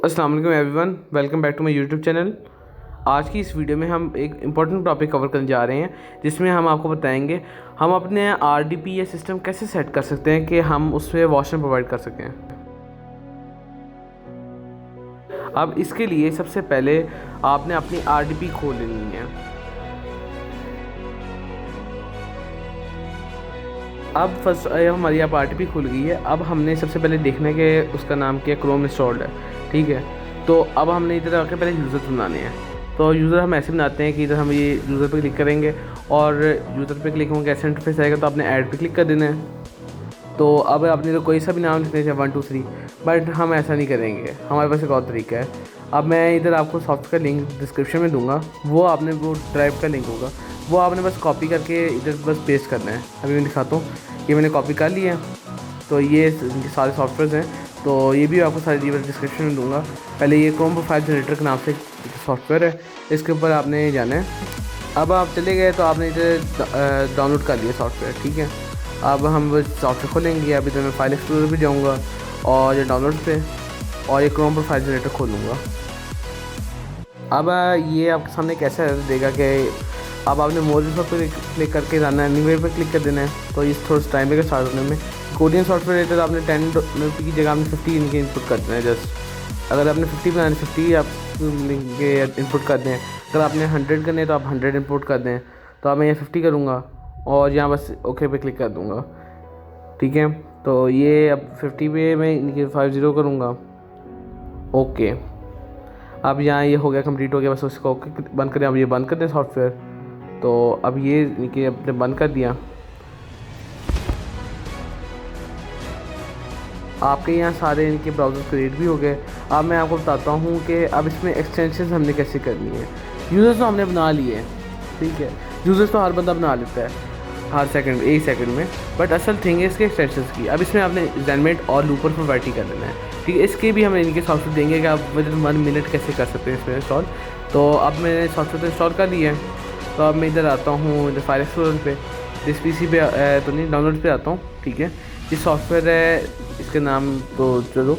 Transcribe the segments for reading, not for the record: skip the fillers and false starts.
अस्सलाम वालेकुम everyone, welcome back to my YouTube channel. आज की इस वीडियो में हम एक इम्पॉर्टेंट टॉपिक कवर करने जा रहे हैं, जिसमें हम आपको बताएंगे हम अपने आरडीपी या सिस्टम कैसे सेट कर सकते हैं कि हम उसमें वॉशरूम प्रोवाइड कर सकें। अब इसके लिए सबसे पहले आपने अपनी आरडीपी खोल लेनी है। अब फर्स्ट हमारी अब आरडीपी खुल गई है। अब हमने सबसे पहले देखना है कि उसका नाम क्या क्रोम इंस्टॉल्ड है, ठीक है। तो अब हमने इधर आके पहले यूज़र बनाने हैं। तो यूज़र हम ऐसे बनाते हैं कि इधर हम ये यूज़र पे क्लिक करेंगे और यूज़र पे क्लिक होंगे, ऐसे इंटरफेस आएगा तो आपने ऐड पे क्लिक कर देना है। तो अब आपने तो कोई सा भी नाम लिखना चाहिए 1 2 3, बट हम ऐसा नहीं करेंगे, हमारे पास एक और तरीका है। अब मैं इधर आपको सॉफ्टवेयर का लिंक डिस्क्रिप्शन में दूंगा, वो आपने वो ड्राइव का लिंक होगा, वो आपने बस कॉपी करके इधर बस पेस्ट करना है। अभी मैं दिखाता हूँ, ये मैंने कॉपी कर लिया है। तो ये सारे सॉफ्टवेयर हैं, तो ये भी आपको सारी डिस्क्रिप्शन में दूंगा। पहले ये क्रोम प्रोफाइल जनरेटर के नाम से सॉफ्टवेयर है, इसके ऊपर आपने जाना है। अब आप चले गए तो आपने इधर डाउनलोड कर लिया सॉफ्टवेयर, ठीक है। अब हम सॉफ्टवेयर खोलेंगे। अभी तो मैं फाइल एक्सप्लोरर पे जाऊँगा और ये डाउनलोड पे और ये क्रोम प्रोफाइल जनरेटर खोलूँगा। अब ये आपके सामने कैसा देगा कि अब आपने मोर पर क्लिक करके जाना है, एनीवेयर पर क्लिक कर देना है। तो इस थोड़ा टाइम लगेगा स्टार्ट होने में। कोडियन सॉफ्टवेयर रहता है तो आपने 10 रुपये की जगह आपने 50 इनके इनपुट कर देना है। जस्ट अगर आपने 50 बनाने 50 आप इनके इनपुट कर दें। अगर आपने 100 करने तो आप 100 इनपुट कर दें। तो अब मैं ये 50 करूँगा और यहाँ बस ओके पे क्लिक कर दूँगा, ठीक है। तो ये अब 50 पे मैं इनके 50 करूँगा, ओके। अब यहाँ ये हो गया, कंप्लीट हो गया। बस उसको ओके बंद करें। अब ये बंद कर दें सॉफ्टवेयर। तो अब ये इनके अपने बंद कर दिया। आपके यहाँ सारे इनके ब्राउज़र क्रिएट भी हो गए। अब मैं आपको बताता हूँ कि अब इसमें एक्सटेंशन हमने कैसे करनी है। यूज़र्स तो हमने बना लिए हैं, ठीक है। यूज़र्स तो हर बंदा बना लेता है हर सेकंड, एक सेकंड में, बट असल थिंग है इसके एक्सटेंशंस की। अब इसमें आपने एनवायरनमेंट और लूपर प्रोवाइड कर देना है, ठीक है। इसके भी हम इनके सॉफ्टवेयर देंगे कि आप विद 1 मिनट कैसे कर सकते हैं इसमें इंस्टॉल। तो अब मैंने सॉफ्टवेयर तो इंस्टॉल कर लिया है। तो अब मैं इधर आता हूँ, इधर फाइल एक्सप्लोरर पे, इस पीसी पे तो नहीं, डाउनलोड पे आता हूँ, ठीक है। ये सॉफ्टवेयर है, इसके नाम तो चलो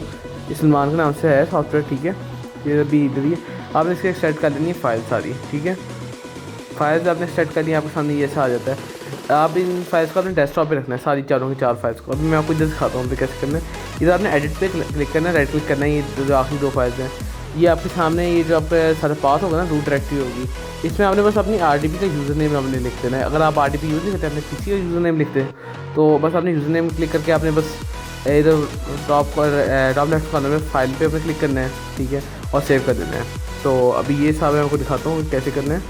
इस सलमान के नाम से है सॉफ्टवेयर, ठीक है। ये अभी इधर ही आपने इसके सेट कर लेनी है फाइल सारी, ठीक है। फाइल्स आपने सेट कर लिया, आपके सामने ये ऐसा आ जाता है। आप इन फाइल्स को अपने डेस्कटॉप पे रखना है, सारी चारों की 4 फाइल्स को। अभी मैं आपको इधर दिखाता हूँ कैसे करना है। इधर आपने एडिट पे क्लिक करना है, राइट क्लिक करना है। ये जो आखिरी 2 फाइल्स हैं, ये आपके सामने, ये जो आपका सारा पाथ होगा ना, रूट डायरेक्टरी होगी, इसमें आपने बस अपनी आरडीपी का यूज़र नेम आपने लिख देना है। अगर आप आरडीपी यूज़ नहीं करते, अपने किसी का यूज़र नेम लिखते हैं, तो बस आपने यूज़र नेम क्लिक करके आपने बस इधर टॉप लेफ्ट कॉर्नर में फाइल पे अपने क्लिक करना है, ठीक है, और सेव कर देना है। तो अभी ये सब मैं आपको दिखाता हूँ कैसे करना है।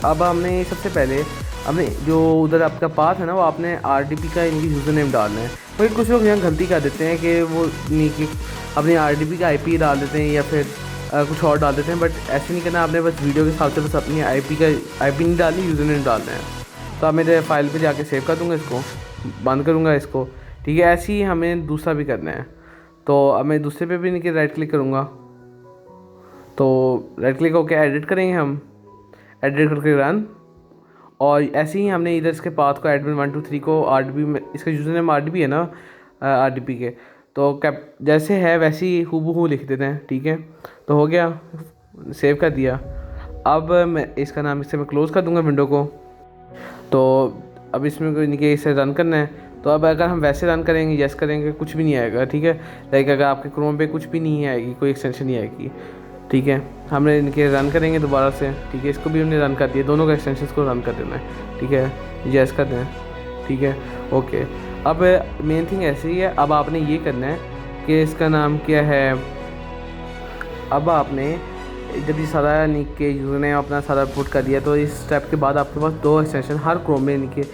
अब हमने सबसे पहले हमने जो उधर आपका पाथ है ना, वो आपने आरडीपी का इनकी यूज़र नेम डालना है। पर कुछ लोग यहाँ गलती कर देते हैं कि वो नहीं अपनी आरडीपी का आईपी डाल देते हैं या फिर कुछ और डाल देते हैं, बट ऐसे नहीं करना। आपने बस वीडियो के हिसाब से बस अपनी आईपी नहीं डालनी, यूज़र नेम डालना है। तो अब मेरे फाइल पे जाके सेव कर दूँगा, इसको बंद करूँगा इसको, ठीक है। ऐसे ही हमें दूसरा भी करना है। तो अब मैं दूसरे पे भी इनके राइट क्लिक करूँगा। तो राइट क्लिक होकर एडिट करेंगे, हम एडिट करके रन। और ऐसे ही हमने इधर इसके पाथ को एडमिन 1 2 3 को आरडीपी में, इसका यूज़र नेम आरडीपी है ना, आरडीपी के, तो कैप जैसे है वैसे ही हूबहू लिख देते हैं, ठीक है। तो हो गया, सेव कर दिया। अब मैं इसका नाम इससे मैं क्लोज़ कर दूंगा विंडो को। तो अब इसमें इनके इसे रन करना है। तो अब अगर हम वैसे रन करेंगे, यस करेंगे, कुछ भी नहीं आएगा, ठीक है। लाइक अगर आपके क्रोम पे कुछ भी नहीं आएगी, कोई एक्सटेंशन नहीं आएगी, ठीक है। हमने इनके रन करेंगे दोबारा से, ठीक है। इसको भी हमने रन कर दिया, दोनों का एक्सटेंशन को रन कर देना है, ठीक है। यस कर दें, ठीक है, ओके। अब मेन थिंग ऐसे ही है। अब आपने ये करना है कि इसका नाम क्या है। अब आपने जब ये सारा निक के यूज़र ने अपना सारा पुट कर दिया, तो इस स्टेप के बाद आपके पास 2 एक्सटेंशन हर क्रोम में इनके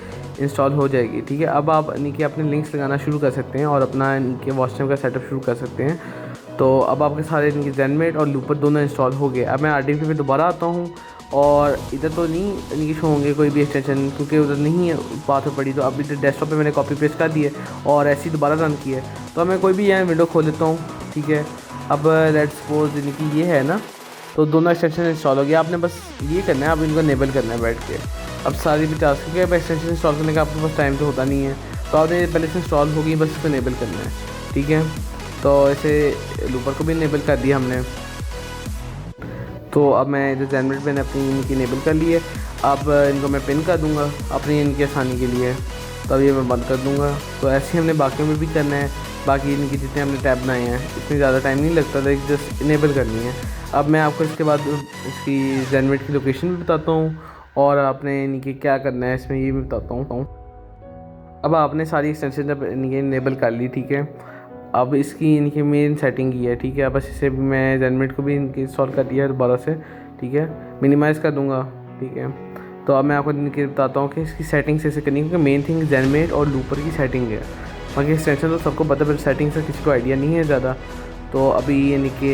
इंस्टॉल हो जाएगी, ठीक है। अब आप इनके अपने लिंक्स लगाना शुरू कर सकते हैं और अपना इनके वॉशरूम का सेटअप शुरू कर सकते हैं। तो अब आपके सारे इनके जेनमेट और लूपर दोनों इंस्टॉल हो गए। अब मैं आरडीपी पे दोबारा आता हूँ और इधर तो नहीं इनकी शो होंगे कोई भी एक्सटेंशन, क्योंकि उधर नहीं है बात हो पड़ी। तो अब इधर डेस्कटॉप पे मैंने कॉपी पेस्ट कर दिए और ऐसे ही दोबारा रन किया। तो मैं कोई भी यहाँ विंडो खोल लेता हूँ, ठीक है। अब लेट्स सपोज इनकी ये है ना, तो दोनों एक्सटेंशन इंस्टॉल हो गया। आपने बस ये करना है, अब इनको इनेबल करना है बैठ के। अब सारी भी टास्क, क्योंकि अब एक्सटेंशन इंस्टॉल करने का आपके पास टाइम तो होता नहीं है, तो आपने पहले से इंस्टॉल हो गई, बस इसको इनेबल करना है, ठीक है। तो ऐसे लूपर को भी इनेबल कर दिया हमने। तो अब मैं इधर जेनरेट मैंने अपनी इनकी इनेबल कर ली है। अब इनको मैं पिन कर दूंगा अपनी इनकी आसानी के लिए। तो अब ये मैं बंद कर दूंगा। तो ऐसे ही हमने बाकियों में भी करना है। बाकी इनकी जितने हमने टैब बनाए हैं इसमें ज़्यादा टाइम नहीं लगता था, जस्ट इनेबल करनी है। अब मैं आपको इसके बाद इसकी जेनरेट की लोकेशन भी बताता हूँ और आपने इनकी क्या करना है इसमें ये भी बताता हूँ। अब आपने सारी एक्सटेंशन जब इनकी इनेबल कर ली, ठीक है। अब इसकी इनकी मेन सेटिंग की है, ठीक है। अब बस इसे मैं जेनरेट को भी इनकी इंस्टॉल कर दिया है दोबारा से, ठीक है। मिनिमाइज़ कर दूंगा, ठीक है। तो अब मैं आपको इनकी बताता हूँ कि इसकी सेटिंग से करनी है, क्योंकि मेन थिंग जेनरेट और लूपर की सेटिंग है। बाकी एक्सटेंशन तो सबको पता है, सेटिंग से किसी को आइडिया नहीं है ज़्यादा। तो अभी यानी कि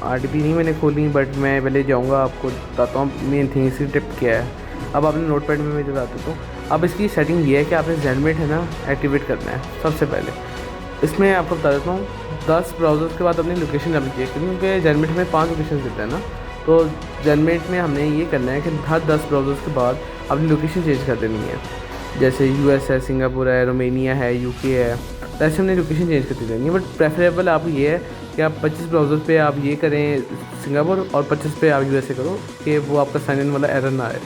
RDP नहीं मैंने खोली, बट मैं पहले जाऊँगा आपको बताता हूँ मेन थिंग इसकी टिप क्या है। अब आपने नोटपैड में मैं बताता हूँ। अब इसकी सेटिंग ये है कि आपने जेनरेट है ना एक्टिवेट करना है सबसे पहले। इसमें आपको बता देता हूँ 10 ब्राउज़र्स के बाद अपनी लोकेशन अपनी चेक करनी है, क्योंकि जेनरेट में 5 लोकेशन देता है ना। तो जेनरेट में हमने ये करना है कि हर 10 ब्राउज़र्स के बाद अपनी लोकेशन चेंज कर देनी है। जैसे US है, सिंगापुर है, रोमेनिया है, UK है, तो ऐसे हमने लोकेशन चेंज करती रहनी है। बट प्रेफरेबल आप ये है कि आप 25 ब्राउज़र पे आप ये करें सिंगापुर और 25 पे आप USA करो, कि वो आपका साइन इन वाला एरर ना आए।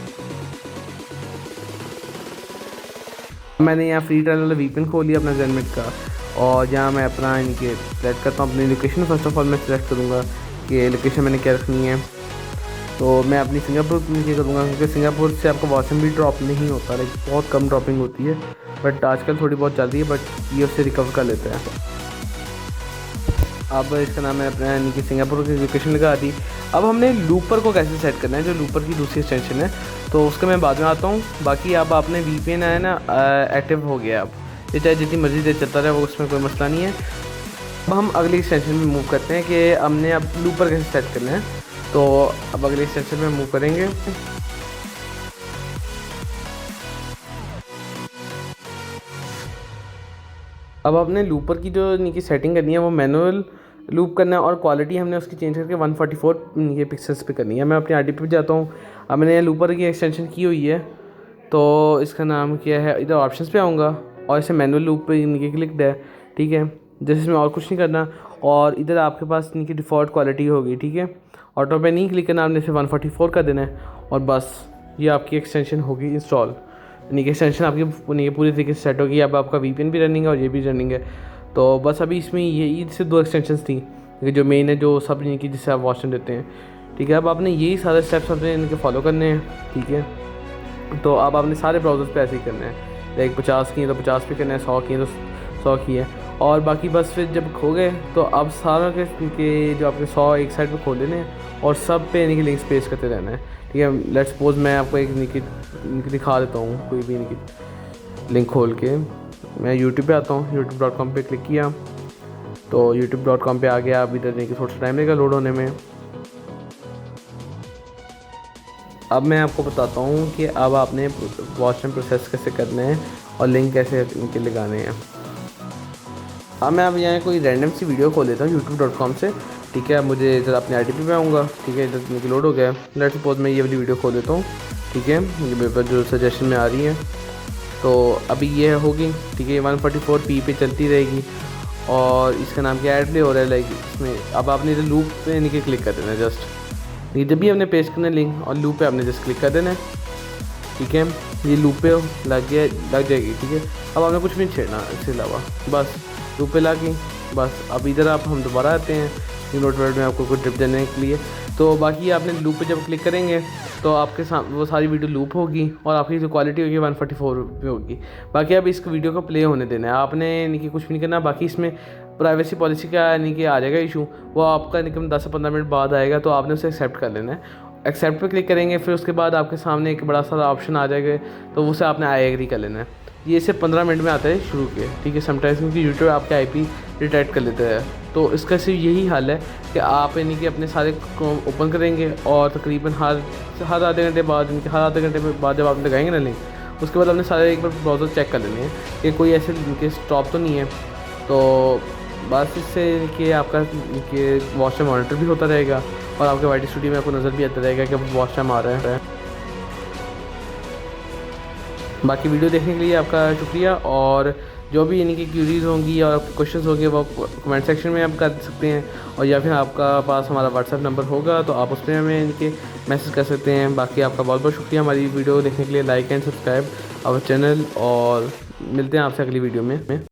मैंने यहाँ फ्री ट्रायल वाला VPN खोल लिया अपना जेनरेट का, और यहाँ मैं अपना इनके सेलेक्ट करता हूँ अपनी लोकेशन। फर्स्ट ऑफ ऑल मैं सेलेक्ट करूँगा कि लोकेशन मैंने क्या रखनी है। तो मैं अपनी सिंगापुर की करूँगा, क्योंकि सिंगापुर से आपका वॉशरूम भी ड्रॉप नहीं होता, लाइक बहुत कम ड्रॉपिंग होती है, बट आजकल थोड़ी बहुत चल रही है, बट ये उससे रिकवर कर लेता है। अब इसका नाम है अपना यानी कि सिंगापुर की लोकेशन लगा दी। अब हमने लूपर को कैसे सेट करना है, जो लूपर की दूसरी एक्सटेंशन है, तो उसका मैं बाद में आता हूँ। बाकी अब आपने VPN है ना एक्टिव हो गया, अब ये चाहे जितनी मर्जी देर चलता रहे, वो उसमें कोई मसला नहीं है। अब हम अगली एक्सटेंशन में मूव करते हैं कि हमने अब लूपर कैसे सेट करना है। तो अब अगले एक्सटेंशन में मूव करेंगे। अब आपने लूपर की जो इनकी सेटिंग करनी है वो मैनुअल लूप करना है, और क्वालिटी हमने उसकी चेंज करके 144 पिक्सल्स पे करनी है। मैं अपने RDP पे जाता हूँ। अब मैंने लूपर की एक्सटेंशन की हुई है, तो इसका नाम क्या है, इधर ऑप्शंस पे आऊँगा और इसे मैनुअल लूप पे इनके क्लिक्ड है, ठीक है। जैसे इसमें और कुछ नहीं करना, और इधर आपके पास इनकी डिफ़ॉल्ट क्वालिटी होगी, ठीक है। ऑटो पे नहीं क्लिक करना, आपने इसे 144 कर देना है, और बस ये आपकी एक्सटेंशन होगी इंस्टॉल। यानी कि एक्सटेंशन आपकी पूरी तरीके से सेट होगी। अब आपका VPN भी रनिंग है और ये भी रनिंग है। तो बस अभी इसमें ये से 2 एक्सटेंशंस थी, जो मेन है, जो सब इनकी जिससे आप वॉशरूम देते हैं, ठीक है। अब आपने यही सारे स्टेप्स अपने इनके फॉलो करने हैं, ठीक है। तो अब आपने सारे ब्राउज़र्स पे ऐसे ही करना है, लाइक 50 की है तो 50 पे करना है, 100 की है तो 100 की है, और बाकी बस फिर जब खो गए तो अब सारों के जो आपके 100 एक साइड पे खोल लेने हैं और सब पे इनकी लिंक्स पेस्ट करते रहना है, ठीक है। लेट्स सपोज मैं आपको एक इनकी दिखा देता हूँ, कोई भी इनकी लिंक खोल के। मैं YouTube पे आता हूँ, youtube.com पे क्लिक किया तो youtube.com पे आ गया। अब इधर देखिए थोड़ा सा टाइम लगेगा लोड होने में। अब मैं आपको बताता हूँ कि अब आपने वॉशरूम प्रोसेस कैसे करना है और लिंक कैसे इनके लगाने हैं। अब मैं अब यहाँ कोई रैंडम सी वीडियो खोल लेता हूँ youtube.com से, ठीक है। मुझे इधर अपने RDP पे आऊँगा, ठीक है। इधर इनकी लोड हो गया। लेट्स सपोज मैं ये वाली वीडियो खोल लेता हूँ, ठीक है। ये मेरे पास जो सजेशन में आ रही है, तो अभी ये होगी, ठीक है। 144p पे चलती रहेगी, और इसका नाम क्या ऐड प्ले हो रहा है, लाइक इसमें अब आपने इधर लूप पे इनके क्लिक कर देना है जस्ट। ये जब भी हमने पेस्ट करना है लिंक, और लूप पे आपने जस्ट क्लिक कर देना है, ठीक है। ये लूप पे लग जाएगी, ठीक है। अब आपने कुछ भी नहीं छेड़ना इसके अलावा, बस लूप पे लगी बस। अब इधर आप हम दोबारा आते हैं नोटपैड में आपको कोई ट्रिप देने के लिए। तो बाकी आपने लूप पे जब क्लिक करेंगे तो आपके सामने वो सारी वीडियो लूप होगी, और आपकी जो क्वालिटी होगी 144 पे होगी। बाकी अब इस वीडियो को प्ले होने देना है आपने, यानी कि कुछ भी नहीं करना। बाकी इसमें प्राइवेसी पॉलिसी का यानी कि आ जाएगा इशू, वो आपका यानी कि 10 से 15 मिनट बाद आएगा, तो आपने उसे एक्सेप्ट कर लेना है। एक्सेप्ट पे क्लिक करेंगे, फिर उसके बाद आपके सामने एक बड़ा सारा ऑप्शन आ जाएगा, तो उसे आपने आई एग्री कर लेना है। ये सिर्फ 15 मिनट में आता है शुरू के, ठीक है। समटाइम्स क्योंकि यूट्यूब आपके IP डिटेक्ट कर लेता है, तो इसका सिर्फ यही हल है कि आप यानी कि अपने सारे ओपन करेंगे, और तकरीबन हर आधे घंटे बाद हर आधे घंटे बाद जब आप लगाएंगे ना लिंक, उसके बाद आपने सारे एक बार ब्राउज़र चेक कर लेने हैं कि कोई ऐसे लिंक स्टॉप तो नहीं है। तो बस इससे कि आपका कि वॉच टाइम मॉनिटर भी होता रहेगा, और आपके YT स्टूडियो में आपको नज़र भी आता रहेगा कि वॉच टाइम आ रहा है। बाकी वीडियो देखने के लिए आपका शुक्रिया, और जो भी इनकी क्यूरीज होंगी और क्वेश्चंस होंगे वो कमेंट सेक्शन में आप कर सकते हैं, और या फिर आपका पास हमारा व्हाट्सएप नंबर होगा तो आप उस पर हमें इनके मैसेज कर सकते हैं। बाकी आपका बहुत बहुत शुक्रिया हमारी वीडियो देखने के लिए। Like and subscribe our channel, और मिलते हैं आपसे अगली वीडियो में।